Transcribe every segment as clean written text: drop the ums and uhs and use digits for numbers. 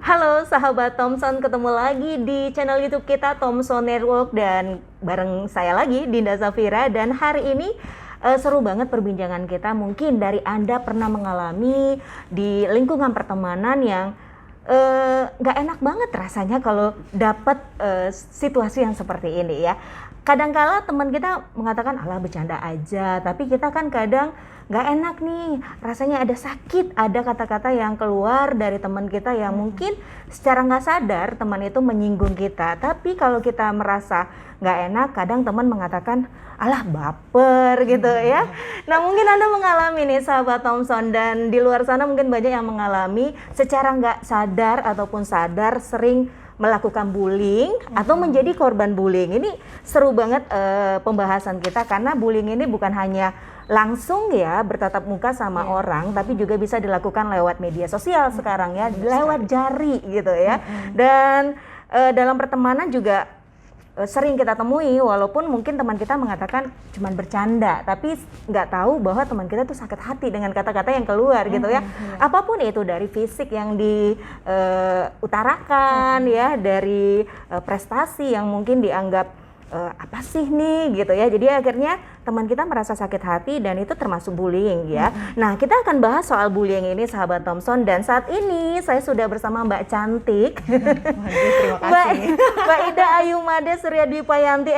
Halo sahabat Thompson, ketemu lagi di channel YouTube kita Thompson Network dan bareng saya lagi Dinda Safira. Dan hari ini seru banget perbincangan kita. Mungkin dari Anda pernah mengalami di lingkungan pertemanan yang nggak enak banget rasanya kalau dapat situasi yang seperti ini ya. Kadangkala teman kita mengatakan alah bercanda aja, tapi kita kan kadang nggak enak nih, rasanya ada sakit, ada kata-kata yang keluar dari teman kita yang mungkin secara nggak sadar teman itu menyinggung kita. Tapi kalau kita merasa nggak enak, kadang teman mengatakan alah baper gitu ya. Nah mungkin Anda mengalami nih sahabat Thompson, dan di luar sana mungkin banyak yang mengalami secara nggak sadar ataupun sadar sering melakukan bullying atau menjadi korban bullying. Ini seru banget pembahasan kita, karena bullying ini bukan hanya langsung ya bertatap muka sama orang, tapi juga bisa dilakukan lewat media sosial sekarang ya, lewat jari gitu ya. Dan dalam pertemanan juga sering kita temui, walaupun mungkin teman kita mengatakan cuman bercanda, tapi nggak tahu bahwa teman kita tuh sakit hati dengan kata-kata yang keluar gitu ya. Apapun itu, dari fisik yang diutarakan ya, dari prestasi yang mungkin dianggap apa sih nih gitu ya. Jadi akhirnya teman kita merasa sakit hati, dan itu termasuk bullying ya. Nah kita akan bahas soal bullying ini sahabat Thompson, dan saat ini saya sudah bersama Mbak Cantik. Terima kasih. Mbak Ida Ayu Made Surya Dwi Payanti,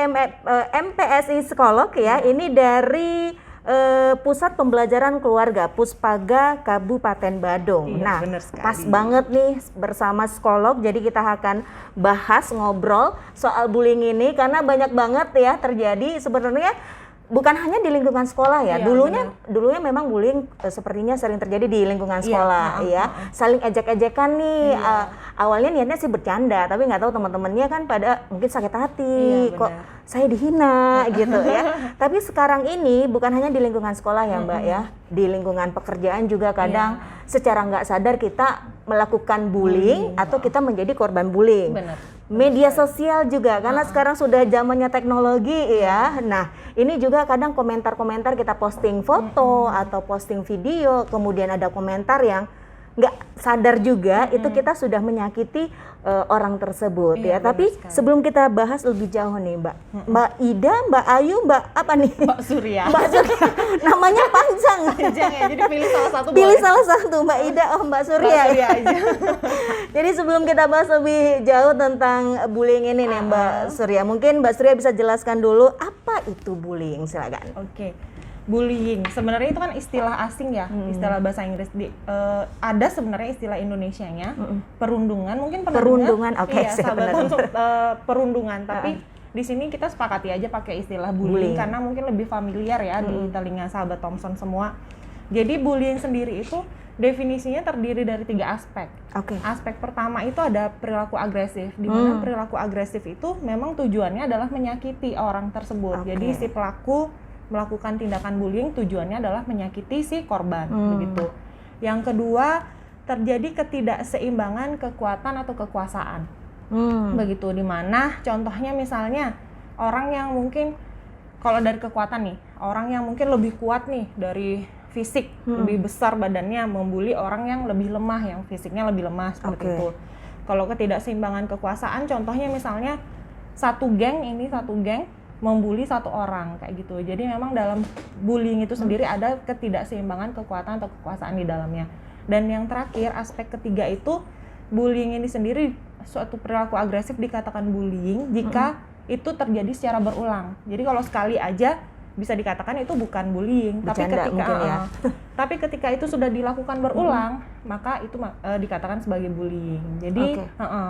MPSI psikolog ya. Ini dari Pusat Pembelajaran Keluarga Puspaga Kabupaten Badung. Iya, nah, benar sekali. pas banget nih bersama psikolog. Jadi kita akan bahas, ngobrol soal bullying ini, karena banyak banget ya terjadi sebenarnya. Bukan hanya di lingkungan sekolah ya. Iya, dulunya memang bullying sepertinya sering terjadi di lingkungan sekolah ya. Saling ejek-ejekan nih. Awalnya niatnya sih bercanda, tapi nggak tahu teman-temannya kan pada mungkin sakit hati. Kok saya dihina gitu ya. Tapi sekarang ini bukan hanya di lingkungan sekolah ya Mbak ya. Di lingkungan pekerjaan juga kadang secara nggak sadar kita melakukan bullying atau kita menjadi korban bullying. Media sosial juga, karena sekarang sudah zamannya teknologi ya. Nah ini juga kadang komentar-komentar, kita posting foto atau posting video, kemudian ada komentar yang nggak sadar juga itu kita sudah menyakiti orang tersebut ya. Tapi sebelum kita bahas lebih jauh nih Mbak, Mbak Ida, Mbak Ayu, Mbak apa nih? Mbak Surya. Mbak Surya, namanya panjang. Panjang ya, jadi pilih salah satu. Pilih salah satu, Mbak Ida, Mbak Surya. Mbak Surya aja. Jadi sebelum kita bahas lebih jauh tentang bullying ini nih Mbak Surya, mungkin Mbak Surya bisa jelaskan dulu apa itu bullying, silakan. Oke. Bullying sebenarnya itu kan istilah asing ya, istilah bahasa Inggris. Ada sebenarnya istilah Indonesianya, perundungan. Mungkin pernah Perundungan, dengar? oke, Iya, siap, sahabat benar. untuk perundungan. Tapi di sini kita sepakati aja pakai istilah bullying karena mungkin lebih familiar ya di telinga sahabat Thompson semua. Jadi bullying sendiri itu definisinya terdiri dari 3 aspek. Aspek pertama itu ada perilaku agresif, di mana perilaku agresif itu memang tujuannya adalah menyakiti orang tersebut. Jadi si pelaku melakukan tindakan bullying tujuannya adalah menyakiti si korban, begitu. Yang kedua, terjadi ketidakseimbangan kekuatan atau kekuasaan, begitu. Dimana contohnya misalnya orang yang mungkin, kalau dari kekuatan nih, orang yang mungkin lebih kuat nih dari fisik, lebih besar badannya, membuli orang yang lebih lemah, yang fisiknya lebih lemah, seperti itu. Kalau ketidakseimbangan kekuasaan, contohnya misalnya satu geng membuli satu orang, kayak gitu. Jadi memang dalam bullying itu sendiri ada ketidakseimbangan kekuatan atau kekuasaan di dalamnya. Dan yang terakhir, aspek ketiga itu, bullying ini sendiri, suatu perilaku agresif dikatakan bullying jika itu terjadi secara berulang. Jadi kalau sekali aja bisa dikatakan itu bukan bullying, tapi ketika itu sudah dilakukan berulang, maka itu dikatakan sebagai bullying. Jadi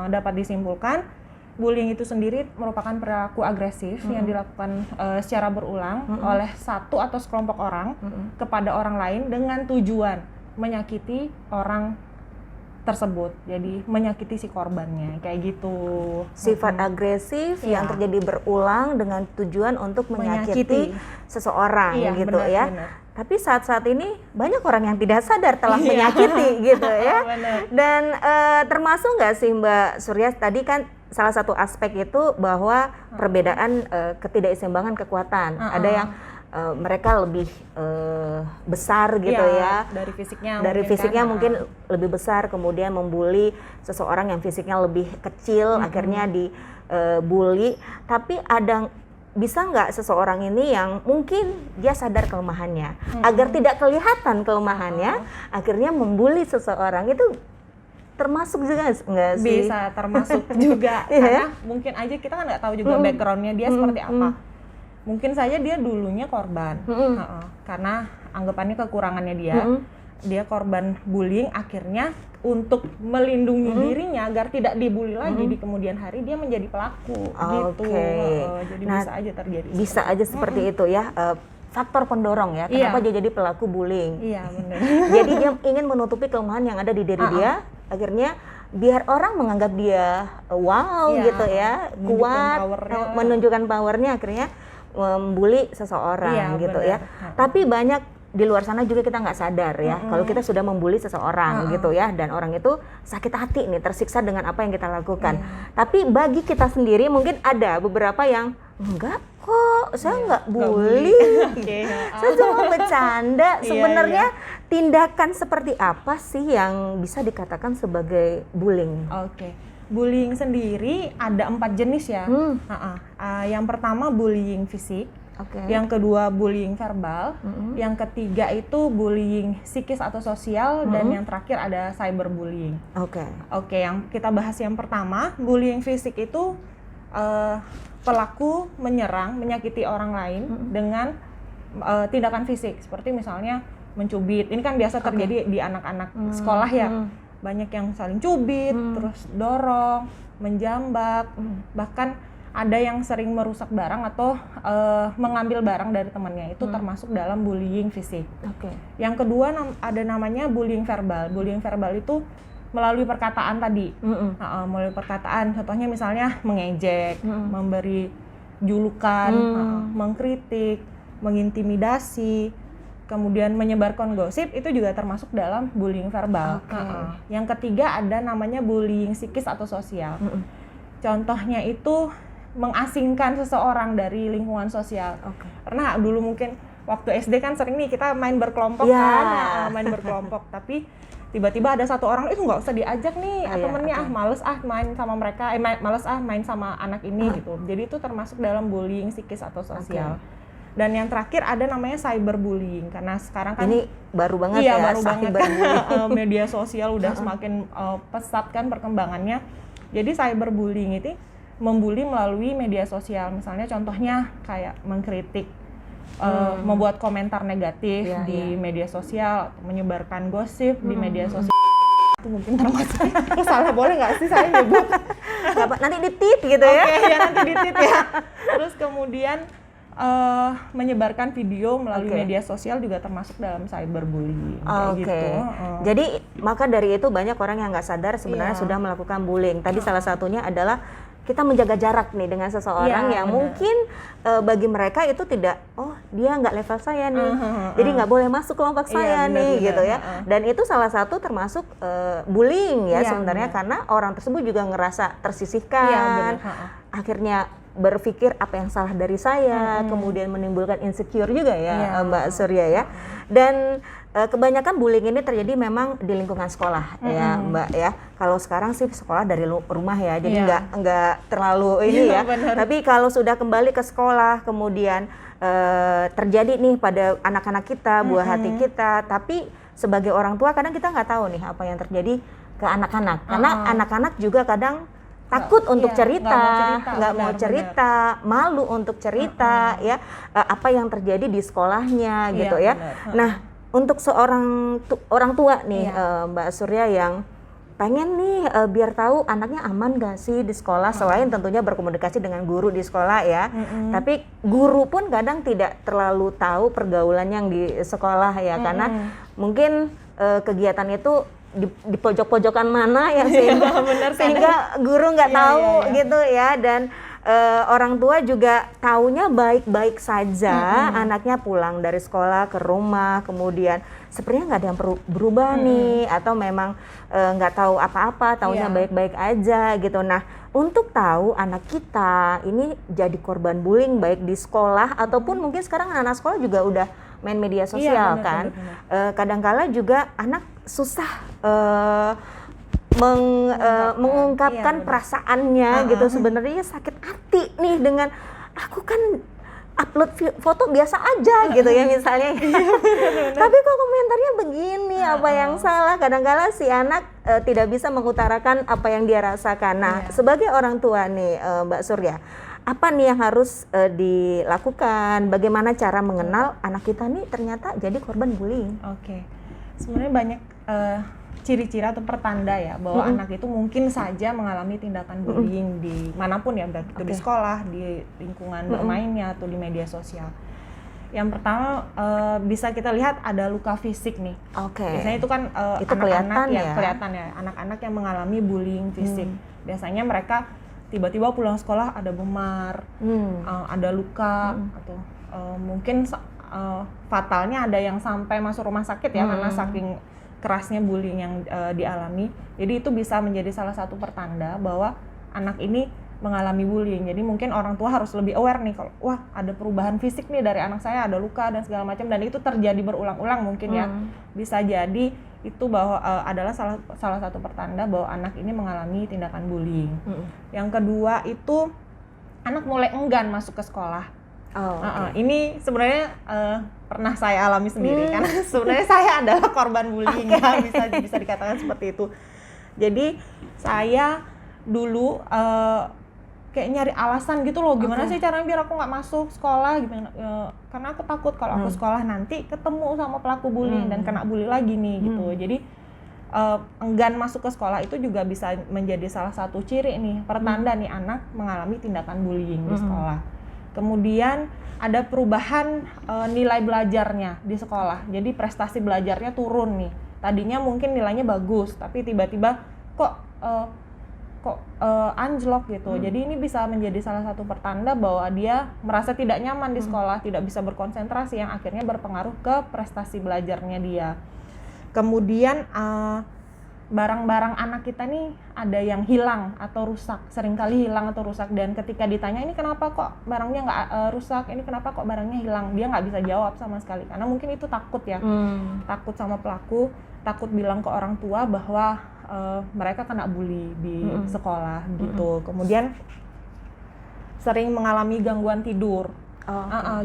dapat disimpulkan bullying itu sendiri merupakan perilaku agresif yang dilakukan secara berulang oleh satu atau sekelompok orang kepada orang lain dengan tujuan menyakiti orang tersebut. Jadi menyakiti si korbannya, kayak gitu. Sifat agresif yang terjadi berulang dengan tujuan untuk menyakiti seseorang gitu ya. Tapi saat-saat ini banyak orang yang tidak sadar telah menyakiti gitu ya. Dan termasuk nggak sih Mbak Surya, tadi kan salah satu aspek itu bahwa perbedaan ketidakseimbangan kekuatan. Ada yang mereka lebih besar gitu ya. Dari fisiknya. Dari fisiknya mungkin lebih besar, kemudian membuli seseorang yang fisiknya lebih kecil, akhirnya dibully. Tapi bisa nggak seseorang ini yang mungkin dia sadar kelemahannya, agar tidak kelihatan kelemahannya, akhirnya membuli seseorang, itu termasuk juga nggak sih? Bisa termasuk juga, karena mungkin aja kita kan nggak tahu juga backgroundnya dia seperti apa. Mungkin saja dia dulunya korban, karena anggapannya kekurangannya dia korban bullying, akhirnya untuk melindungi dirinya agar tidak dibully lagi di kemudian hari dia menjadi pelaku gitu. Jadi bisa aja terjadi. Bisa aja seperti itu ya. Faktor pendorong ya, kenapa dia jadi pelaku bullying. Iya, benar. Jadi dia ingin menutupi kelemahan yang ada di diri dia, akhirnya biar orang menganggap dia gitu ya, kuat, menunjukkan powernya, akhirnya membuli seseorang gitu ya. Tapi banyak di luar sana juga kita nggak sadar ya, kalau kita sudah membuli seseorang gitu ya, dan orang itu sakit hati nih, tersiksa dengan apa yang kita lakukan. Tapi bagi kita sendiri mungkin ada beberapa yang enggak kok, saya nggak bully, saya cuma bercanda. Sebenarnya tindakan seperti apa sih yang bisa dikatakan sebagai bullying? Bullying sendiri ada 4 jenis ya. Yang pertama bullying fisik. Yang kedua bullying verbal, yang ketiga itu bullying psikis atau sosial, dan yang terakhir ada cyberbullying. Yang kita bahas yang pertama, bullying fisik itu pelaku menyakiti orang lain dengan tindakan fisik, seperti misalnya mencubit. Ini kan biasa terjadi di anak-anak sekolah ya, banyak yang saling cubit, terus dorong, menjambak, bahkan ada yang sering merusak barang atau mengambil barang dari temannya, itu termasuk dalam bullying fisik. Yang kedua ada namanya bullying verbal. Bullying verbal itu melalui perkataan tadi, melalui perkataan. Contohnya misalnya mengejek, memberi julukan, mengkritik, mengintimidasi, kemudian menyebarkan gosip, itu juga termasuk dalam bullying verbal. Yang ketiga ada namanya bullying psikis atau sosial. Contohnya itu mengasingkan seseorang dari lingkungan sosial. Karena dulu mungkin waktu SD kan sering nih kita main berkelompok main berkelompok, tapi tiba-tiba ada satu orang itu nggak usah diajak nih temennya, males main sama mereka, males main sama anak ini gitu. Jadi itu termasuk dalam bullying psikis atau sosial. Dan yang terakhir ada namanya cyberbullying, karena sekarang kan ini baru banget baru banget kan, media sosial udah semakin pesat kan perkembangannya. Jadi cyberbullying itu membuli melalui media sosial, misalnya contohnya kayak mengkritik, membuat komentar negatif di media sosial, menyebarkan gosip di media sosial. Itu mungkin termasuk. Salah boleh nggak sih saya nyebut? Nanti ditit gitu ya? Nanti ditit ya. Terus kemudian menyebarkan video melalui media sosial juga termasuk dalam cyberbullying. Gitu. Jadi maka dari itu banyak orang yang nggak sadar sebenarnya sudah melakukan bullying. Tadi salah satunya adalah kita menjaga jarak nih dengan seseorang yang mungkin bagi mereka itu tidak, dia nggak level saya nih, jadi nggak boleh masuk kelompok saya nih gitu ya. Dan itu salah satu termasuk bullying ya sebenarnya, karena orang tersebut juga ngerasa tersisihkan, akhirnya berpikir apa yang salah dari saya, kemudian menimbulkan insecure juga ya, Mbak Surya ya. Dan kebanyakan bullying ini terjadi memang di lingkungan sekolah ya Mbak ya. Kalau sekarang sih sekolah dari rumah ya, jadi nggak terlalu ini ya. Tapi kalau sudah kembali ke sekolah, kemudian terjadi nih pada anak-anak kita, buah hati kita. Tapi sebagai orang tua kadang kita nggak tahu nih apa yang terjadi ke anak-anak, karena anak-anak juga kadang takut untuk cerita, nggak mau cerita, malu untuk cerita ya, apa yang terjadi di sekolahnya gitu ya. Nah, untuk seorang orang tua nih Mbak Surya yang pengen nih biar tahu anaknya aman gak sih di sekolah, selain tentunya berkomunikasi dengan guru di sekolah ya, tapi guru pun kadang tidak terlalu tahu pergaulan yang di sekolah ya, karena mungkin kegiatan itu di pojok-pojokan mana yang sehingga guru nggak tahu gitu ya. Dan orang tua juga taunya baik-baik saja, anaknya pulang dari sekolah ke rumah, kemudian sepertinya nggak ada yang berubah nih, atau memang nggak tahu apa-apa, taunya baik-baik aja gitu. Nah, untuk tahu anak kita ini jadi korban bullying baik di sekolah ataupun mungkin sekarang anak-anak sekolah juga udah main media sosial kan, kadangkala juga anak susah mengungkapkan perasaannya gitu. Sebenarnya sakit hati nih dengan aku kan upload foto biasa aja gitu ya misalnya. Tapi kok komentarnya begini, apa yang salah? Kadang-kala si anak tidak bisa mengutarakan apa yang dia rasakan. Nah, sebagai orang tua nih Mbak Surya, apa nih yang harus dilakukan? Bagaimana cara mengenal anak kita nih ternyata jadi korban bullying? Oke. Sebenarnya banyak ciri-ciri atau pertanda ya bahwa anak itu mungkin saja mengalami tindakan bullying di manapun ya, baik itu di sekolah, di lingkungan bermainnya atau di media sosial. Yang pertama bisa kita lihat ada luka fisik nih. Biasanya itu kan itu anak-anak kelihatan ya, anak-anak yang mengalami bullying fisik. Biasanya mereka tiba-tiba pulang sekolah ada memar, ada luka atau mungkin fatalnya ada yang sampai masuk rumah sakit ya karena saking kerasnya bullying yang dialami. Jadi itu bisa menjadi salah satu pertanda bahwa anak ini mengalami bullying. Jadi mungkin orang tua harus lebih aware nih kalau wah ada perubahan fisik nih dari anak saya, ada luka dan segala macam, dan itu terjadi berulang-ulang mungkin ya. Bisa jadi itu bahwa adalah salah satu pertanda bahwa anak ini mengalami tindakan bullying. Yang kedua itu anak mulai enggan masuk ke sekolah. Ini sebenarnya pernah saya alami sendiri karena sebenarnya saya adalah korban bullying ya, bisa dikatakan seperti itu. Jadi saya dulu kayak nyari alasan gitu loh, gimana sih caranya biar aku nggak masuk sekolah gitu, karena aku takut kalau aku sekolah nanti ketemu sama pelaku bullying dan kena bully lagi nih gitu. Jadi enggan masuk ke sekolah itu juga bisa menjadi salah satu ciri nih, pertanda nih anak mengalami tindakan bullying di sekolah. Kemudian ada perubahan nilai belajarnya di sekolah, jadi prestasi belajarnya turun nih. Tadinya mungkin nilainya bagus, tapi tiba-tiba kok anjlok gitu. Jadi ini bisa menjadi salah satu pertanda bahwa dia merasa tidak nyaman di sekolah, tidak bisa berkonsentrasi, yang akhirnya berpengaruh ke prestasi belajarnya dia. Kemudian barang-barang anak kita nih ada yang hilang atau rusak, seringkali hilang atau rusak, dan ketika ditanya ini kenapa kok barangnya nggak rusak, ini kenapa kok barangnya hilang, dia nggak bisa jawab sama sekali karena mungkin itu takut ya, takut sama pelaku, takut bilang ke orang tua bahwa mereka kena bully di sekolah gitu. Kemudian sering mengalami gangguan tidur,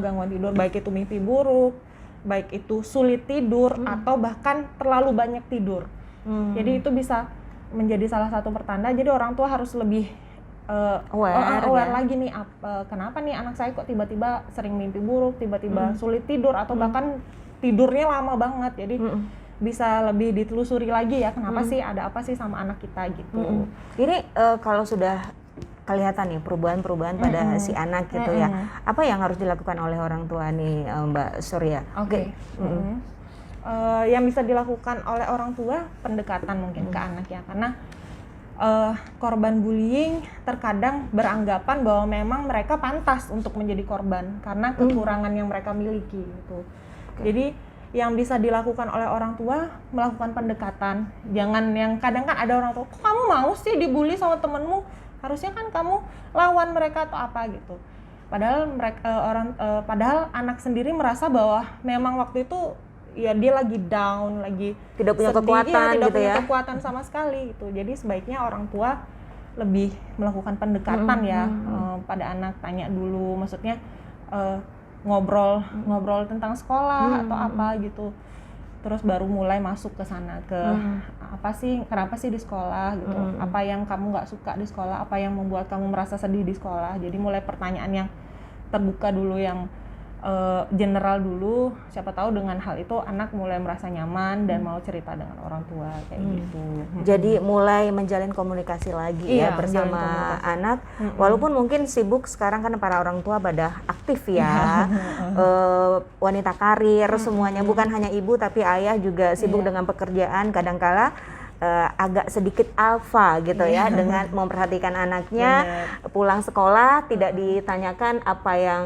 gangguan tidur, baik itu mimpi buruk, baik itu sulit tidur atau bahkan terlalu banyak tidur. Jadi itu bisa menjadi salah satu pertanda. Jadi orang tua harus lebih aware lagi nih, kenapa nih anak saya kok tiba-tiba sering mimpi buruk, tiba-tiba sulit tidur atau bahkan tidurnya lama banget. Jadi bisa lebih ditelusuri lagi ya, kenapa sih, ada apa sih sama anak kita gitu. Ini kalau sudah kelihatan nih perubahan-perubahan pada si anak gitu ya, apa yang harus dilakukan oleh orang tua nih Mbak Surya? Yang bisa dilakukan oleh orang tua, pendekatan mungkin ke anak ya, karena korban bullying terkadang beranggapan bahwa memang mereka pantas untuk menjadi korban karena kekurangan yang mereka miliki gitu. Jadi yang bisa dilakukan oleh orang tua, melakukan pendekatan. Jangan yang kadang kan ada orang tua, kok kamu mau sih dibully sama temenmu? Harusnya kan kamu lawan mereka atau apa gitu. Padahal padahal anak sendiri merasa bahwa memang waktu itu ya dia lagi down, lagi tidak punya sedih, kekuatan tidak gitu punya ya. kekuatan sama sekali gitu. Jadi sebaiknya orang tua lebih melakukan pendekatan ya pada anak, tanya dulu, maksudnya ngobrol tentang sekolah atau apa gitu. Terus baru mulai masuk ke sana, ke apa sih, kenapa sih di sekolah gitu, apa yang kamu nggak suka di sekolah, apa yang membuat kamu merasa sedih di sekolah. Jadi mulai pertanyaan yang terbuka dulu, yang general dulu, siapa tahu dengan hal itu anak mulai merasa nyaman dan mau cerita dengan orang tua kayak gitu. Jadi mulai menjalin komunikasi lagi ya bersama anak, walaupun mungkin sibuk sekarang kan para orang tua pada aktif ya, wanita karir semuanya, bukan hanya ibu tapi ayah juga sibuk dengan pekerjaan, kadangkala agak sedikit alfa gitu ya, dengan memperhatikan anaknya. Bener. Pulang sekolah tidak ditanyakan apa yang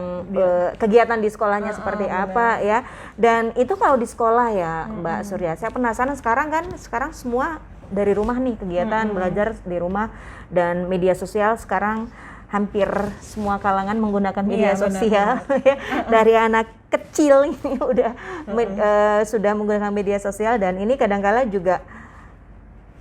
kegiatan di sekolahnya seperti apa ya. Dan itu kalau di sekolah ya Mbak Surya, saya penasaran sekarang semua dari rumah nih kegiatan belajar di rumah, dan media sosial sekarang hampir semua kalangan menggunakan media sosial ya. Dari anak kecil ini udah sudah menggunakan media sosial, dan ini kadang-kala juga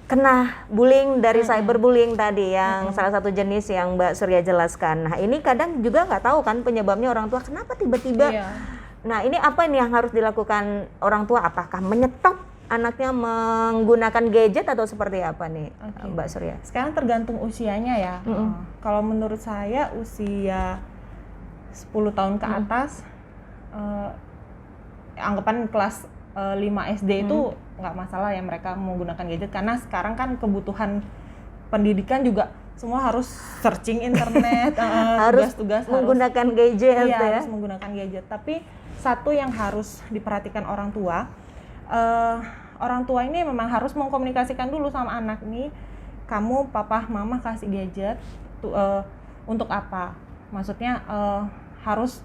kena bullying dari cyberbullying tadi yang salah satu jenis yang Mbak Surya jelaskan. Nah ini kadang juga nggak tahu kan penyebabnya orang tua, kenapa tiba-tiba. Nah ini apa ini yang harus dilakukan orang tua? Apakah menyetop anaknya menggunakan gadget atau seperti apa nih Mbak Surya? Sekarang tergantung usianya ya. Kalau menurut saya usia 10 tahun ke atas, anggapan kelas 5 SD itu nggak masalah ya mereka menggunakan gadget, karena sekarang kan kebutuhan pendidikan juga semua harus searching internet, harus tugas-tugas menggunakan gadget ya. Harus menggunakan gadget. Tapi satu yang harus diperhatikan orang tua ini memang harus mengkomunikasikan dulu sama anak nih, kamu papa mama kasih gadget untuk apa? Maksudnya harus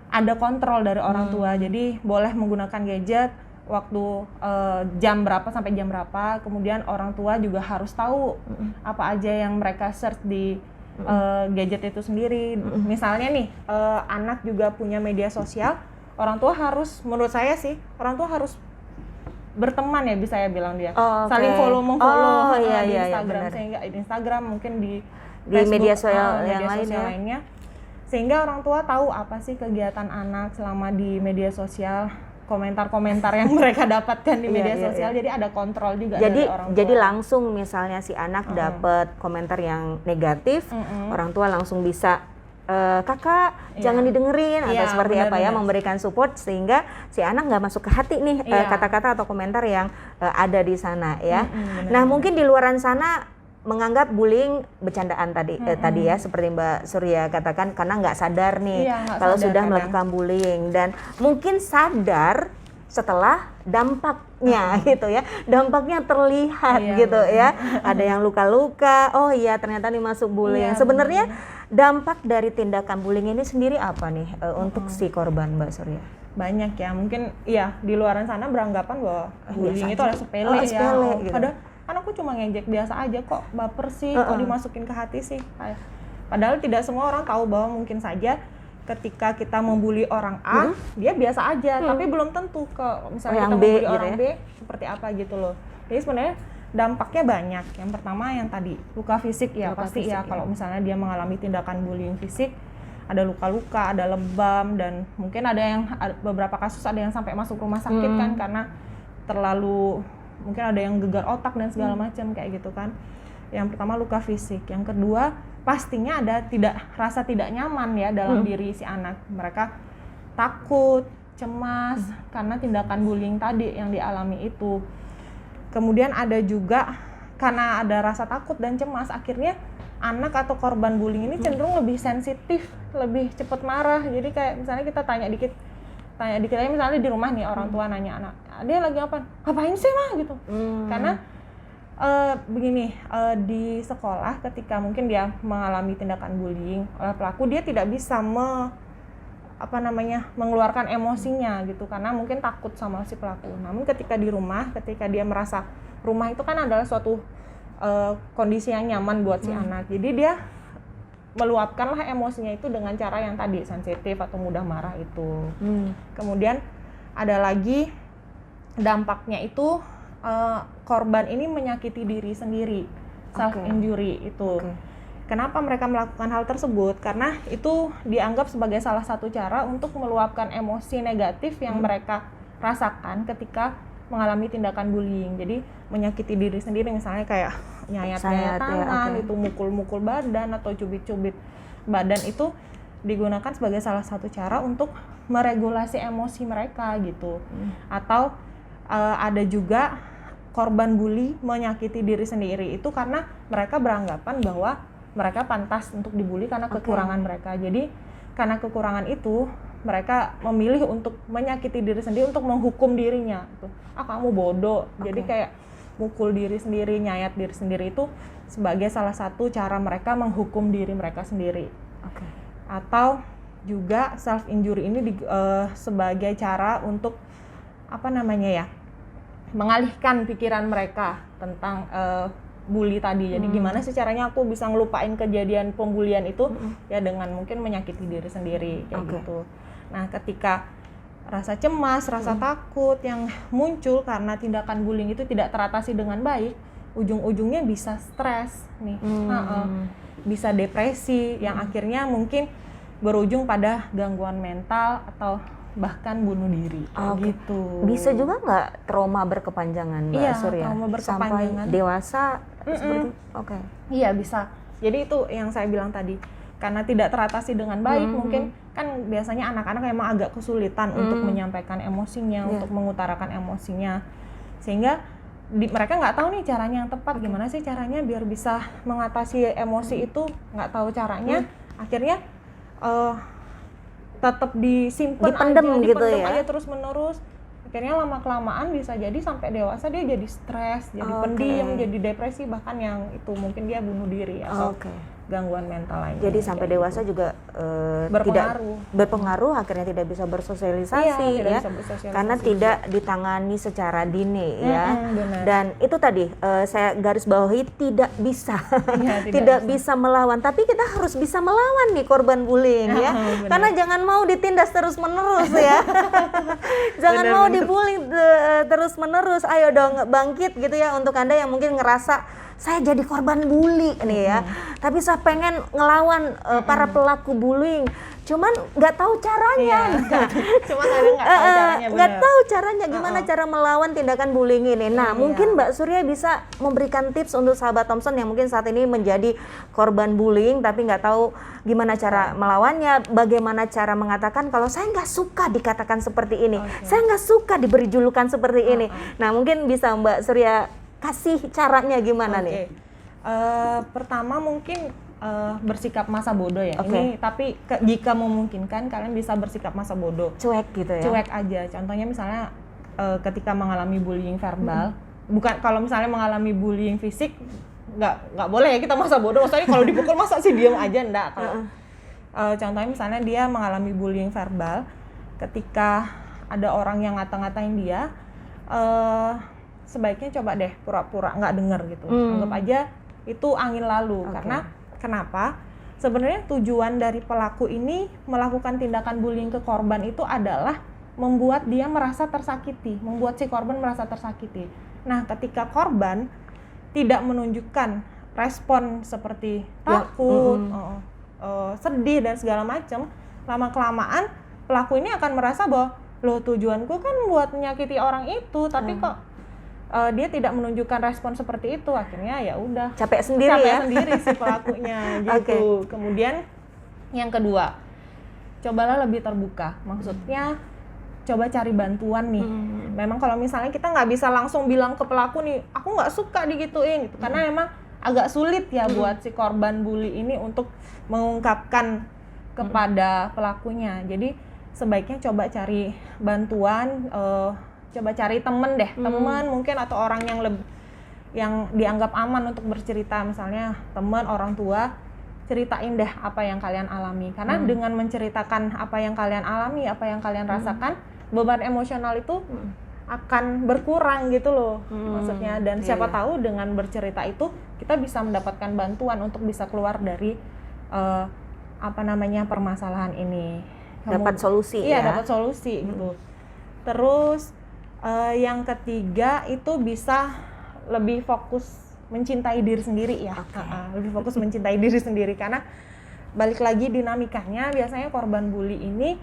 ada kontrol dari orang tua. Jadi boleh menggunakan gadget waktu jam berapa sampai jam berapa. Kemudian orang tua juga harus tahu apa aja yang mereka search di gadget itu sendiri. Misalnya nih anak juga punya media sosial, orang tua harus, menurut saya sih, orang tua harus berteman ya, bisa saya bilang dia. Saling follow-follow di Instagram, sehingga di Instagram mungkin di Facebook, media sosial yang lainnya. Sehingga orang tua tahu apa sih kegiatan anak selama di media sosial, komentar-komentar yang mereka dapatkan di media sosial. Jadi ada kontrol juga dari orang tua. Jadi langsung misalnya si anak dapat komentar yang negatif, orang tua langsung bisa kakak jangan didengerin atau seperti apa ya, memberikan support sehingga si anak nggak masuk ke hati nih kata-kata atau komentar yang ada di sana ya. Nah mungkin di luaran sana menganggap bullying bercandaan tadi ya, seperti Mbak Surya katakan, karena nggak sadar nih kalau sudah melakukan bullying, dan mungkin sadar setelah dampaknya gitu ya, dampaknya terlihat gitu ya, ada yang luka-luka, oh iya ternyata nih masuk bullying. Sebenarnya dampak dari tindakan bullying ini sendiri apa nih untuk si korban Mbak Surya? Banyak ya, mungkin di luaran sana beranggapan bahwa bullying itu adalah sepele gitu. Padahal kan aku cuma ngejek biasa aja kok, baper sih, kok dimasukin ke hati sih. Padahal tidak semua orang tahu bahwa mungkin saja ketika kita membuli orang A, dia biasa aja, tapi belum tentu misalnya kita membuli orang B seperti apa gitu loh. Jadi sebenarnya dampaknya banyak. Yang pertama yang tadi, luka fisik ya, pasti ya. Kalau misalnya dia mengalami tindakan bullying fisik, ada luka-luka, ada lebam, dan mungkin beberapa kasus ada yang sampai masuk rumah sakit kan, karena terlalu, mungkin ada yang gegar otak dan segala macam kayak gitu kan. Yang pertama luka fisik, yang kedua pastinya ada rasa tidak nyaman ya dalam diri si anak. Mereka takut, cemas karena tindakan bullying tadi yang dialami itu. Kemudian ada juga karena ada rasa takut dan cemas, akhirnya anak atau korban bullying ini cenderung lebih sensitif, lebih cepat marah. Jadi kayak misalnya kita tanya dikit aja, misalnya di rumah nih orang tua nanya anak, dia lagi ngapain sih mah gitu. Karena begini, di sekolah ketika mungkin dia mengalami tindakan bullying oleh pelaku, dia tidak bisa mengeluarkan emosinya gitu, karena mungkin takut sama si pelaku. Namun ketika di rumah, ketika dia merasa rumah itu kan adalah suatu kondisi yang nyaman buat si anak, jadi dia meluapkanlah emosinya itu dengan cara yang tadi, sensitif atau mudah marah itu. Kemudian ada lagi dampaknya itu, korban ini menyakiti diri sendiri, self injury itu. Kenapa mereka melakukan hal tersebut? Karena itu dianggap sebagai salah satu cara untuk meluapkan emosi negatif yang mereka rasakan ketika mengalami tindakan bullying. Jadi menyakiti diri sendiri, misalnya kayak nyayat-nyayat tangan, itu mukul-mukul badan atau cubit-cubit badan, itu digunakan sebagai salah satu cara untuk meregulasi emosi mereka gitu. Atau ada juga korban bully menyakiti diri sendiri itu karena mereka beranggapan bahwa mereka pantas untuk dibully karena kekurangan mereka. Jadi karena kekurangan itu mereka memilih untuk menyakiti diri sendiri, untuk menghukum dirinya gitu. Kamu bodoh. Jadi kayak mukul diri sendiri, nyayat diri sendiri itu sebagai salah satu cara mereka menghukum diri mereka sendiri. Atau juga self injury ini sebagai cara untuk mengalihkan pikiran mereka tentang bully tadi. Jadi gimana sih caranya aku bisa ngelupain kejadian pembulian itu ya dengan mungkin menyakiti diri sendiri kayak gitu. Nah, ketika rasa cemas, rasa takut yang muncul karena tindakan bullying itu tidak teratasi dengan baik, ujung-ujungnya bisa stres nih. Bisa depresi yang akhirnya mungkin berujung pada gangguan mental atau bahkan bunuh diri gitu. Bisa juga nggak trauma berkepanjangan, Mbak Surya? Trauma berkepanjangan. Sampai dewasa seperti itu? Iya, bisa. Jadi itu yang saya bilang tadi. Karena tidak teratasi dengan baik, mungkin kan biasanya anak-anak emang agak kesulitan untuk menyampaikan emosinya, untuk mengutarakan emosinya. Sehingga mereka nggak tahu nih caranya yang tepat, gimana sih caranya biar bisa mengatasi emosi itu, nggak tahu caranya. Akhirnya tetap disimpan dipendem aja terus menerus. Akhirnya lama kelamaan bisa jadi sampai dewasa dia jadi stres, jadi pendiam, jadi depresi, bahkan yang itu mungkin dia bunuh diri atau gangguan mental lainnya. Jadi sampai dewasa juga tidak berpengaruh, akhirnya tidak bisa bersosialisasi karena tidak ditangani secara dini benar. Dan itu tadi saya garis bawahi tidak bisa tidak bisa melawan, tapi kita harus bisa melawan nih korban bullying karena jangan mau ditindas terus menerus ya. Jangan mau dibully terus menerus. Ayo dong bangkit gitu ya untuk Anda yang mungkin ngerasa saya jadi korban bully nih ya, tapi saya pengen ngelawan para pelaku bullying, cuman nggak tahu caranya. Cuma kadang nggak tahu caranya gimana cara melawan tindakan bullying ini. Nah, mungkin Mbak Surya bisa memberikan tips untuk sahabat Thompson yang mungkin saat ini menjadi korban bullying tapi nggak tahu gimana cara melawannya, bagaimana cara mengatakan kalau saya nggak suka dikatakan seperti ini, saya nggak suka diberi julukan seperti ini. Nah, mungkin bisa Mbak Surya kasih caranya gimana nih? Pertama mungkin bersikap masa bodoh ya. Ini tapi jika memungkinkan kalian bisa bersikap masa bodoh. Cuek gitu ya? Cuek aja. Contohnya misalnya ketika mengalami bullying verbal, bukan kalau misalnya mengalami bullying fisik, nggak boleh ya kita masa bodoh. Maksudnya kalau dipukul masa sih diem aja, enggak. Kalau contohnya misalnya dia mengalami bullying verbal, ketika ada orang yang ngata-ngatain dia, sebaiknya coba deh pura-pura nggak dengar gitu. Anggap aja itu angin lalu. Karena kenapa? Sebenarnya tujuan dari pelaku ini melakukan tindakan bullying ke korban itu adalah membuat dia merasa tersakiti, membuat si korban merasa tersakiti. Nah, ketika korban tidak menunjukkan respon seperti takut, sedih dan segala macam, lama-kelamaan pelaku ini akan merasa bahwa loh, tujuanku kan buat menyakiti orang itu, tapi kok dia tidak menunjukkan respon seperti itu, akhirnya ya udah capek sendiri si pelakunya gitu. Kemudian yang kedua, cobalah lebih terbuka, maksudnya coba cari bantuan nih. Memang kalau misalnya kita nggak bisa langsung bilang ke pelaku nih, aku nggak suka digituin gitu, karena memang agak sulit ya buat si korban bully ini untuk mengungkapkan kepada pelakunya. Jadi sebaiknya coba cari bantuan, coba cari temen mungkin atau orang yang dianggap aman untuk bercerita, misalnya teman, orang tua, ceritain deh apa yang kalian alami, karena dengan menceritakan apa yang kalian alami, apa yang kalian rasakan, beban emosional itu akan berkurang gitu loh, maksudnya. Dan siapa tahu dengan bercerita itu kita bisa mendapatkan bantuan untuk bisa keluar dari permasalahan ini, dapat solusi. Dapat solusi gitu. Terus yang ketiga itu bisa lebih fokus mencintai diri sendiri ya. Lebih fokus mencintai diri sendiri, karena balik lagi dinamikanya biasanya korban bully ini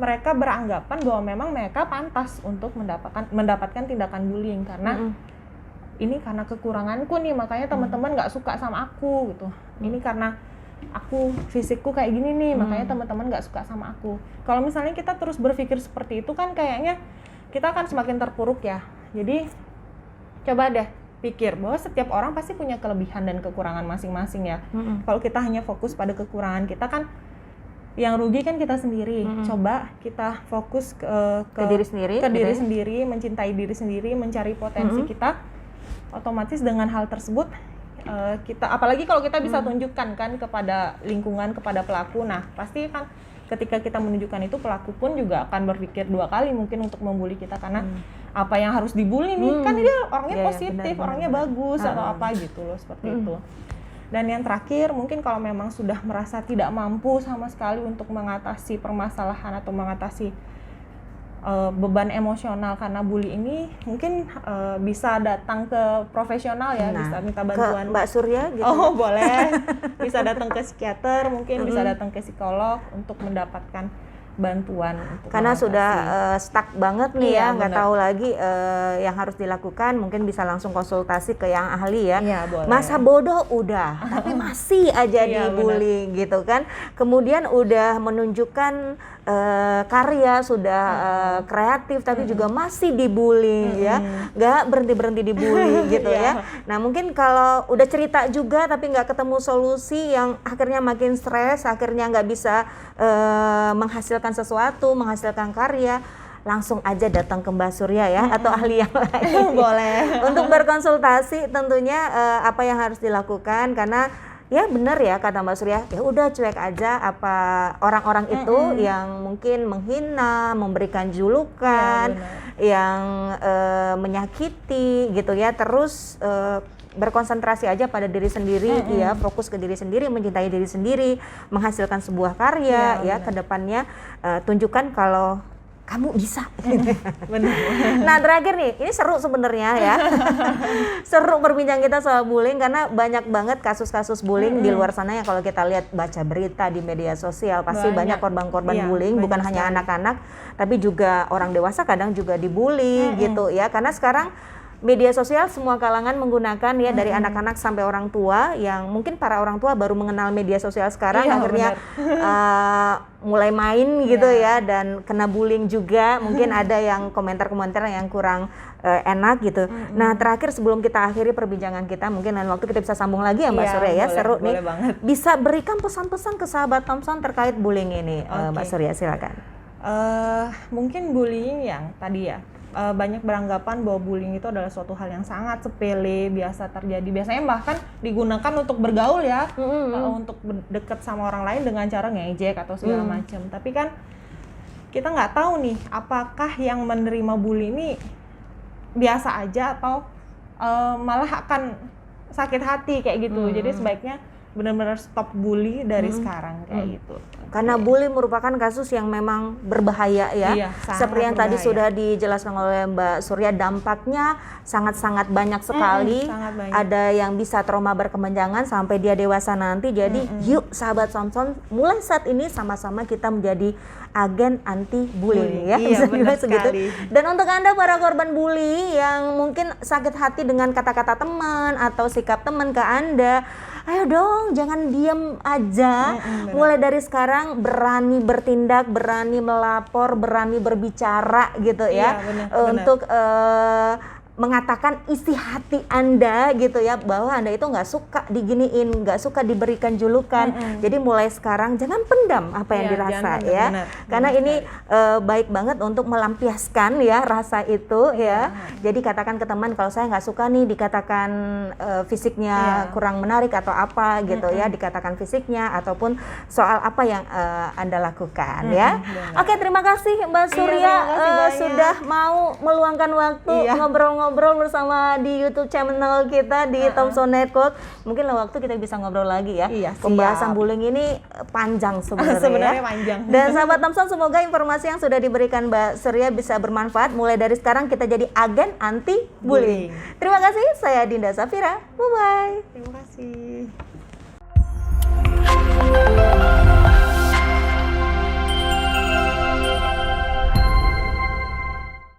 mereka beranggapan bahwa memang mereka pantas untuk mendapatkan tindakan bullying, karena ini karena kekuranganku nih, makanya teman-teman nggak suka sama aku gitu. Ini karena aku fisikku kayak gini nih, makanya teman-teman nggak suka sama aku. Kalau misalnya kita terus berpikir seperti itu kan kayaknya kita akan semakin terpuruk ya. Jadi coba deh pikir bahwa setiap orang pasti punya kelebihan dan kekurangan masing-masing ya. Kalau kita hanya fokus pada kekurangan kita kan yang rugi kan kita sendiri. Coba kita fokus ke diri sendiri, diri sendiri, mencintai diri sendiri, mencari potensi kita. otomatis dengan hal tersebut kita, apalagi kalau kita bisa tunjukkan kan kepada lingkungan, kepada pelaku, nah pasti kan ketika kita menunjukkan itu, pelaku pun juga akan berpikir 2 kali mungkin untuk membuli kita, karena apa yang harus dibully nih, kan dia orangnya positif, orangnya bagus atau apa gitu loh, seperti itu. Dan yang terakhir, mungkin kalau memang sudah merasa tidak mampu sama sekali untuk mengatasi permasalahan atau mengatasi beban emosional karena bully ini, mungkin bisa datang ke profesional ya, bisa minta bantuan ke Mbak Surya gitu. Oh boleh, bisa datang ke psikiater, mungkin bisa datang ke psikolog untuk mendapatkan bantuan untuk karena mengatasi. sudah stuck banget nih Iya, ya, nggak benar. tahu lagi yang harus dilakukan, mungkin bisa langsung konsultasi ke yang ahli ya. Iya, boleh. Masa bodoh udah, tapi masih aja Iya, dibully gitu kan. Kemudian udah menunjukkan karya, sudah kreatif, tapi juga masih dibully ya, nggak berhenti dibully gitu ya. Nah mungkin kalau udah cerita juga tapi nggak ketemu solusi, yang akhirnya makin stres, akhirnya nggak bisa menghasilkan sesuatu, menghasilkan karya, langsung aja datang ke Mbak Surya ya, atau ahli yang lain. Boleh. Untuk berkonsultasi tentunya apa yang harus dilakukan, karena ya benar ya kata Mbak Surya, ya udah cuek aja apa orang-orang itu yang mungkin menghina, memberikan julukan, yang menyakiti gitu ya, terus berkonsentrasi aja pada diri sendiri ya, fokus ke diri sendiri, mencintai diri sendiri, menghasilkan sebuah karya ya ke depannya, tunjukkan kalau kamu bisa. Benar. Nah terakhir nih, ini seru sebenarnya ya. Seru berbincang kita soal bullying, karena banyak banget kasus-kasus bullying di luar sana yang kalau kita lihat, baca berita di media sosial, pasti banyak korban-korban bullying, bukan hanya anak-anak, tapi juga orang dewasa kadang juga dibully gitu ya. Karena sekarang media sosial semua kalangan menggunakan ya, dari anak-anak sampai orang tua, yang mungkin para orang tua baru mengenal media sosial sekarang, akhirnya mulai main gitu ya, dan kena bullying juga. Mungkin ada yang komentar-komentar yang kurang enak gitu. Nah terakhir sebelum kita akhiri perbincangan kita, mungkin lain waktu kita bisa sambung lagi ya Mbak Surya ya, seru nih. Banget. Bisa berikan pesan-pesan ke sahabat Thompson terkait bullying ini, Mbak Surya, silakan. Mungkin bullying yang tadi ya, banyak beranggapan bahwa bullying itu adalah suatu hal yang sangat sepele, biasa terjadi. Biasanya bahkan digunakan untuk bergaul ya, untuk dekat sama orang lain dengan cara ngejek atau segala macam. Tapi kan kita nggak tahu nih, apakah yang menerima bully ini biasa aja atau malah akan sakit hati kayak gitu. Jadi sebaiknya benar-benar stop bully dari sekarang kayak gitu. Karena bully merupakan kasus yang memang berbahaya ya. Iya, seperti yang tadi sudah dijelaskan oleh Mbak Surya, dampaknya sangat-sangat banyak sekali. Sangat banyak. Ada yang bisa trauma berkepanjangan sampai dia dewasa nanti. Jadi yuk sahabat Thompson, mulai saat ini sama-sama kita menjadi agen anti bullying ya. Iya, benar segitu. sekali. Dan untuk Anda para korban bully yang mungkin sakit hati dengan kata-kata teman atau sikap teman ke Anda, ayo dong, jangan diem aja. Mulai dari sekarang berani bertindak, berani melapor, berani berbicara gitu ya. Benar. Untuk mengatakan isi hati Anda gitu ya, bahwa Anda itu nggak suka diginiin, nggak suka diberikan julukan. Jadi mulai sekarang jangan pendam apa yang dirasa ya. Karena ini baik banget untuk melampiaskan ya rasa itu ya. Jadi katakan ke teman, kalau saya nggak suka nih dikatakan fisiknya kurang menarik atau apa gitu ya, dikatakan fisiknya ataupun soal apa yang Anda lakukan ya. Oke, terima kasih Mbak Surya sudah mau meluangkan waktu ngobrol-ngobrol bersama di YouTube channel kita di Thompson Network. Mungkin lah waktu kita bisa ngobrol lagi ya. Pembahasan bullying ini panjang sebenarnya ya. Panjang. Dan sahabat Thompson, semoga informasi yang sudah diberikan Mbak Surya bisa bermanfaat. Mulai dari sekarang kita jadi agen anti bullying. Terima kasih, saya Dinda Safira. Bye bye. Terima kasih.